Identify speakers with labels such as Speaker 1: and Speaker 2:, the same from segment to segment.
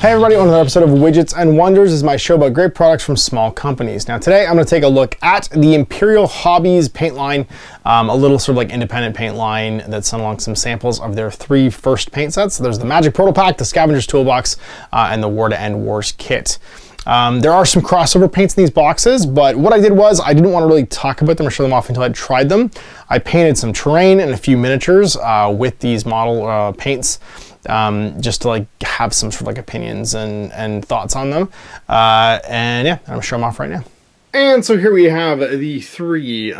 Speaker 1: Hey everybody, on another episode of Widgets and Wonders. This is my show about great products from small companies. Now today I'm going to take a look at the Imperial Hobby's paint line, a little sort of like independent paint line that's sent along some samples of their 3 first paint sets. So there's the Magic Portal Pack, the Scavenger's Toolbox, and the Warden Wars kit. There are some crossover paints in these boxes, but what I did was I didn't want to really talk about them or show them off until I'd tried them. I painted some terrain and a few miniatures with these model paints. Just to like have some sort of like opinions and thoughts on them. And yeah, I'm gonna show them off right now. And so here we have the 3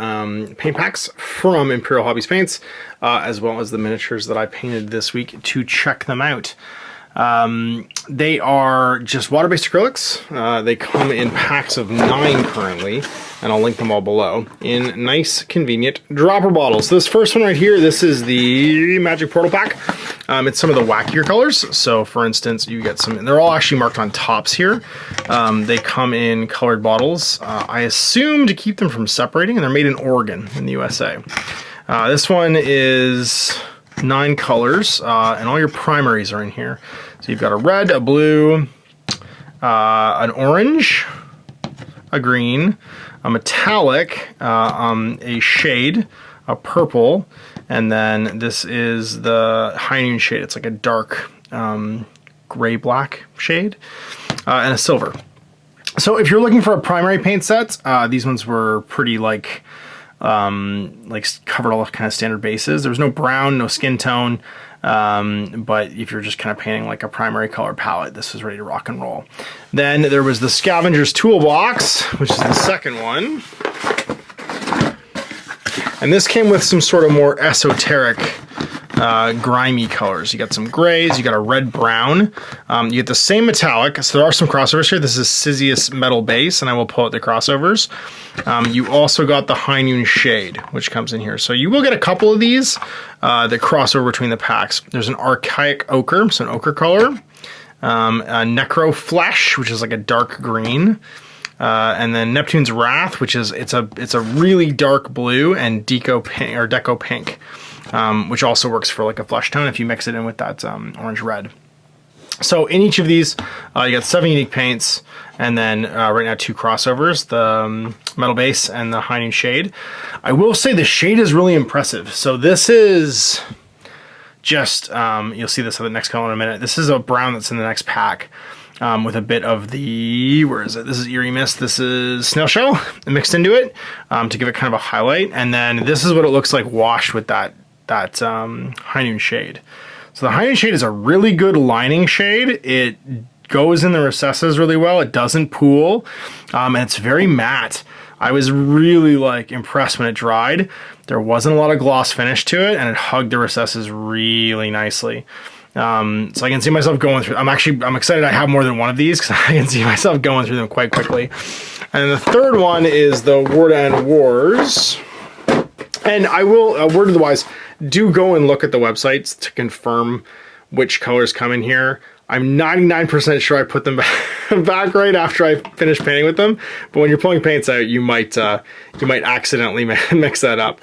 Speaker 1: paint packs from Imperial Hobby's paints, as well as the miniatures that I painted this week to check them out. They are just water-based acrylics. They come in packs of 9 currently, and I'll link them all below, in nice, convenient dropper bottles. So this first one right here, this is the Magic Portal Pack. It's some of the wackier colors. So for instance, you get some, they're all actually marked on tops here. They come in colored bottles, I assume to keep them from separating, and they're made in Oregon in the USA. This one is 9 colors, and all your primaries are in here. So you've got a red, a blue, an orange, a green, a metallic, a shade, a purple, and then this is the high noon shade. It's like a dark gray-black shade, and a silver. So if you're looking for a primary paint set, these ones were pretty like covered all the kind of standard bases. There was no brown, no skin tone, but if you're just kind of painting like a primary color palette, this was ready to rock and roll. Then there was the Scavenger's Toolbox, which is the second one. And this came with some sort of more esoteric, grimy colors. You got some grays, you got a red-brown, you get the same metallic, so there are some crossovers here. This is Sisyphus Metal Base, and I will pull out the crossovers. You also got the High Noon Shade, which comes in here. So you will get a couple of these that cross over between the packs. There's an Archaic Ochre, so an ochre color, a Necro Flesh, which is like a dark green, and then Neptune's Wrath, which is it's a really dark blue, and Deco Pink, which also works for like a flesh tone if you mix it in with that orange red. So in each of these, you got 7 unique paints, and then right now 2 crossovers, the Metal Base and the High Noon Shade. I will say the shade is really impressive. So this is just, you'll see this on the next color in a minute. This is a brown that's in the next pack. With a bit of the, where is it? This is Eerie Mist. This is Snail Shell mixed into it to give it kind of a highlight. And then this is what it looks like washed with that High Noon Shade. So the High Noon Shade is a really good lining shade. It goes in the recesses really well. It doesn't pool, and it's very matte. I was really like impressed when it dried. There wasn't a lot of gloss finish to it, and it hugged the recesses really nicely. So I can see myself going through. I'm excited I have more than one of these because I can see myself going through them quite quickly. And the third one is the Warden Wars. And I will, word of the wise, do go and look at the websites to confirm which colors come in here. I'm 99% sure I put them back right after I finish painting with them. But when you're pulling paints out, you might accidentally mix that up.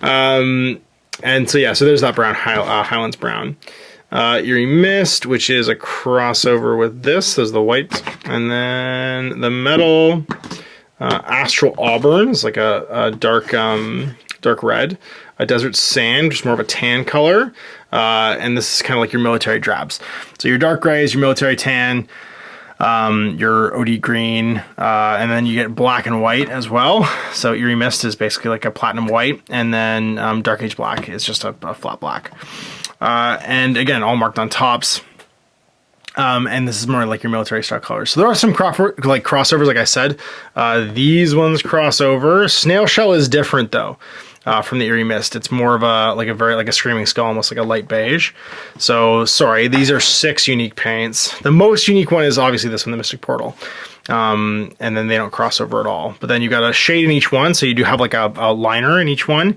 Speaker 1: And so yeah, so there's that brown, Highlands Brown. Eerie Mist, which is a crossover with this. There's the white, and then the metal Astral Auburn is like a dark red. A Desert Sand, which is more of a tan color, and this is kind of like your military drabs. So your dark grays, your military tan, your OD green, and then you get black and white as well. So Eerie Mist is basically like a platinum white, and then Dark Age Black is just a flat black. And again, all marked on tops. And this is more like your military style colors. So there are some crossovers, like I said. These ones cross over. Snail Shell is different though, from the Eerie Mist. It's more of a Screaming Skull, almost like a light beige. So sorry, these are 6 unique paints. The most unique one is obviously this one, the Mystic Portal. And then they don't cross over at all. But then you got a shade in each one, so you do have like a liner in each one.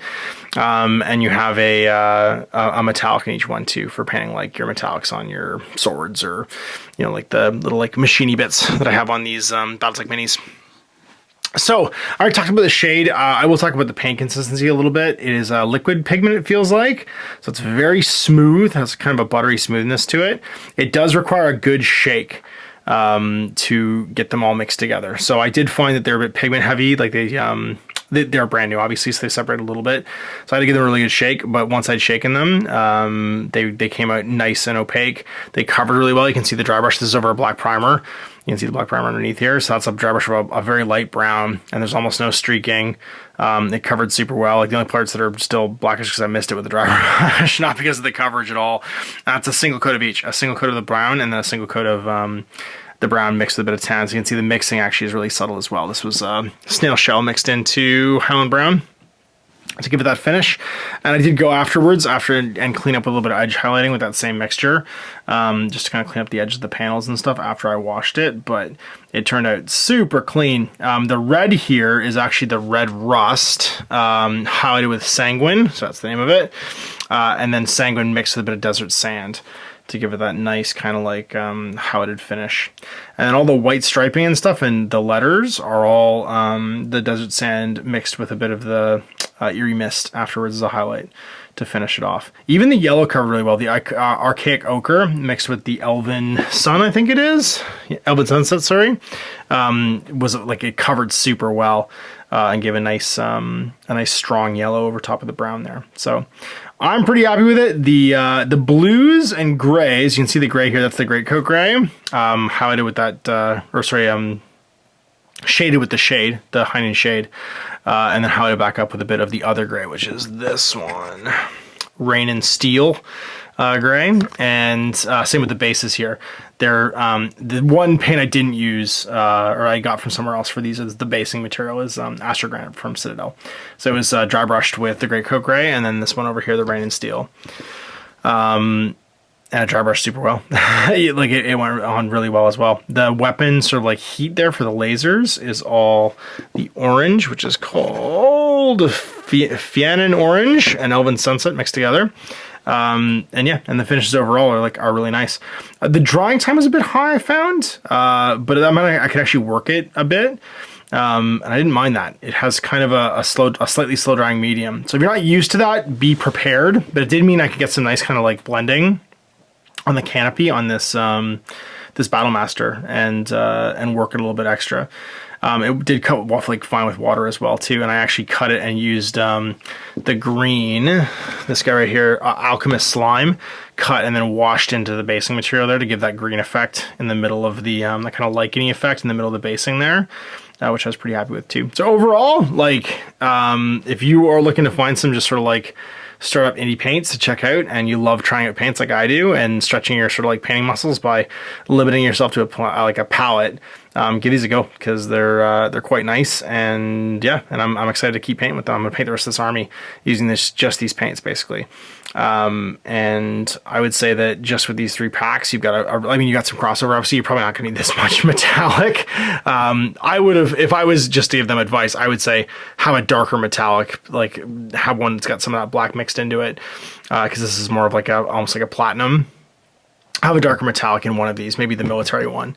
Speaker 1: And you have a metallic in each one too for painting like your metallics on your swords, or like the little like machiny bits that I have on these Battletech minis. So I already talked about the shade. I will talk about the paint consistency a little bit. It is a liquid pigment, it feels like. So it's very smooth, has kind of a buttery smoothness to it. It does require a good shake to get them all mixed together. So I did find that they're a bit pigment heavy, like they're brand new, obviously, so they separate a little bit. So I had to give them a really good shake, but once I'd shaken them, they came out nice and opaque. They covered really well. You can see the dry brush. This is over a black primer. You can see the black primer underneath here. So that's a dry brush of a very light brown, and there's almost no streaking. It covered super well. Like the only parts that are still blackish because I missed it with the dry brush, not because of the coverage at all. It's a single coat of each. A single coat of the brown, and then a single coat of the brown mixed with a bit of tan. So you can see the mixing actually is really subtle as well. This was snail shell mixed into Highland brown to give it that finish. And I did go afterwards and clean up a little bit of edge highlighting with that same mixture, just to kind of clean up the edges of the panels and stuff after I washed it, but it turned out super clean. The red here is actually the red rust, highlighted with sanguine, so that's the name of it, and then sanguine mixed with a bit of desert sand to give it that nice kind of like highlighted finish. And then all the white striping and stuff and the letters are all the desert sand mixed with a bit of the Eerie Mist afterwards as a highlight to finish it off. Even the yellow covered really well. The archaic ochre mixed with the elven sun, I think it is. Elven sunset, sorry. Was like it covered super well and gave a nice strong yellow over top of the brown there. So I'm pretty happy with it. The blues and grays, you can see the gray here, that's the Great Coat Gray, highlighted with that, shaded with the shade, the Heinen shade, and then highlighted back up with a bit of the other gray, which is this one, Rain and Steel gray, and same with the bases here. They're the one paint I didn't use, or I got from somewhere else for these, is the basing material is Astrogranite from Citadel. So it was dry brushed with the Great Coat Gray, and then this one over here, the Rain and Steel. And it dry brushed super well. It went on really well as well. The weapon sort of like heat there for the lasers is all the orange, which is called Fianan Orange and Elven Sunset mixed together. And the finishes overall are really nice. The drying time is a bit high, I found, but that meant I could actually work it a bit. And I didn't mind that. It has kind of a slightly slow drying medium. So if you're not used to that, be prepared. But it did mean I could get some nice kind of like blending on the canopy on this this Battlemaster and work it a little bit extra. It did cut like fine with water as well too, and I actually cut it and used the green, this guy right here, Alchemist Slime, cut and then washed into the basing material there to give that green effect in the middle of the kind of licheny effect in the middle of the basing there, which I was pretty happy with too. So overall, if you are looking to find some just sort of like startup indie paints to check out, and you love trying out paints like I do and stretching your sort of like painting muscles by limiting yourself to a palette, give these a go because they're quite nice, and I'm excited to keep painting with them. I'm gonna paint the rest of this army using just these paints basically. And I would say that just with these 3 packs, you've got you got some crossover. Obviously, you're probably not going to need this much metallic. I would have, if I was just to give them advice, I would say have a darker metallic, like have one that's got some of that black mixed into it, because this is more of like almost like a platinum. Have a darker metallic in one of these, maybe the military one,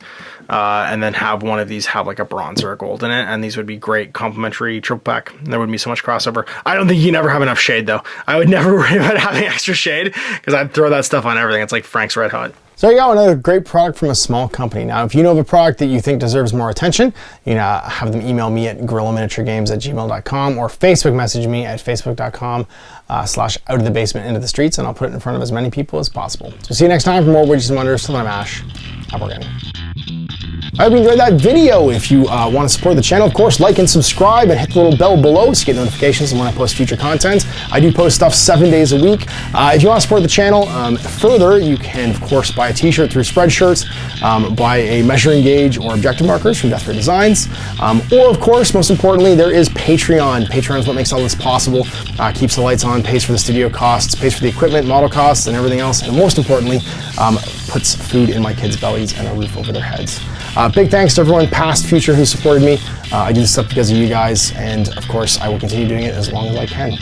Speaker 1: and then have one of these have like a bronze or a gold in it, and these would be great complementary triple pack. There wouldn't be so much crossover. I don't think you can ever have enough shade though. I would never worry about having extra shade because I'd throw that stuff on everything. It's like Frank's Red Hot. So you got another great product from a small company. Now, if you know of a product that you think deserves more attention, you can have them email me at guerrillaminiaturegames@gmail.com or Facebook message me at facebook.com/outofthebasement into the streets, and I'll put it in front of as many people as possible. So see you next time for more Widgets and Wonders. Till then, I'm Ash. Have a good one. I hope you enjoyed that video. If you want to support the channel, of course, like and subscribe and hit the little bell below to get notifications when I post future content. I do post stuff 7 days a week. If you want to support the channel further, you can, of course, buy a t-shirt through Spreadshirts, buy a measuring gauge or objective markers from Death Ray Designs, or, of course, most importantly, there is Patreon. Patreon is what makes all this possible, keeps the lights on, pays for the studio costs, pays for the equipment, model costs, and everything else, and most importantly, puts food in my kids' bellies and a roof over their heads. Big thanks to everyone, past, future, who supported me. I do this stuff because of you guys, and of course, I will continue doing it as long as I can.